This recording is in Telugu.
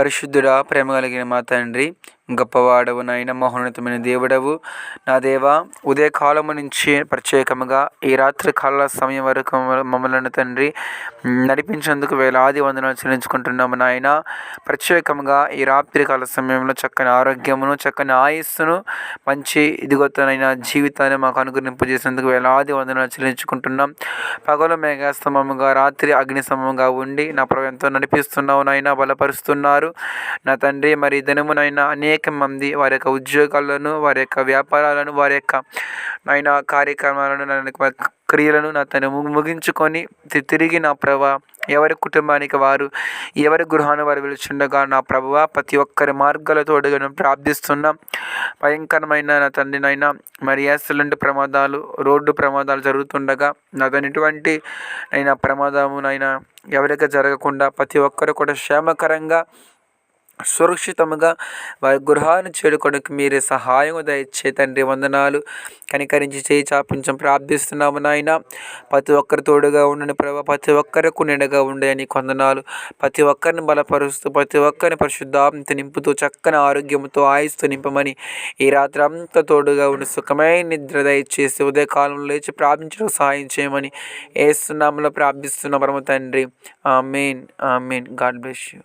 పరిశుద్ధుడా, ప్రేమ కలిగిన మా తండ్రి, గొప్పవాడవు నాయన, మహోన్నతమైన దేవుడవు నా దేవా. ఉదయకాలము నుంచి ప్రత్యేకముగా ఈ రాత్రి కాల సమయం వరకు మమ్మల్ని తండ్రి నడిపించేందుకు వేలాది వందనాలు చెల్లించుకుంటున్నాము నాయన. ప్రత్యేకంగా ఈ రాత్రి కాల సమయంలో చక్కని ఆరోగ్యమును, చక్కని ఆయుస్సును, మంచి ఇదిగొత్తనైన జీవితాన్ని మాకు అనుగ్రహింపు చేసేందుకు వేలాది వందనాలు చెల్లించుకుంటున్నాం. పగలు మేఘస్తంభముగా, రాత్రి అగ్నిస్తంభముగా ఉండి నా ప్రభు ఎంతో నడిపిస్తున్నావు నాయన, బలపరుస్తున్నారు నా తండ్రి. మరి దినమునైనా అనేక మంది వారి యొక్క ఉద్యోగాలను, వారి యొక్క వ్యాపారాలను, వారి యొక్క నాయన కార్యక్రమాలను, క్రియలను నా తను ముగించుకొని తిరిగి నా ప్రభు ఎవరి కుటుంబానికి వారు, ఎవరి గృహాన్ని వారు వెలుచుండగా నా ప్రభువ ప్రతి ఒక్కరి మార్గాల తోడుగా ప్రార్థిస్తున్నాం. భయంకరమైన నా తండ్రినైనా మరి యాక్సిడెంట్ ప్రమాదాలు, రోడ్డు ప్రమాదాలు జరుగుతుండగా నాకు ఎటువంటి అయినా ప్రమాదమునైనా ఎవరికి జరగకుండా ప్రతి ఒక్కరు కూడా క్షేమకరంగా, సురక్షితముగా వారి గృహాన్ని చేరుకోవడానికి మీరే సహాయం దయచే తండ్రి. వందనాలు. కనికరించి చేయి చాపించం ప్రార్థిస్తున్నాము నాయన. ప్రతి ఒక్కరి తోడుగా ఉండని ప్రభావ, ప్రతి ఒక్కరికి నిండగా ఉండే నీకు వందనాలు. ప్రతి ఒక్కరిని బలపరుస్తూ, ప్రతి ఒక్కరిని పరిశుద్ధాంత నింపుతూ, చక్కని ఆరోగ్యంతో, ఆయుస్తో నింపమని ఈ రాత్రి అంతా తోడుగా ఉండి సుఖమైన నిద్ర దయచేసి ఉదయకాలంలో లేచి ప్రార్థించడం సహాయం చేయమని యేసు నామములో ప్రార్థిస్తున్న పరమ తండ్రి. Amen, amen. God bless you.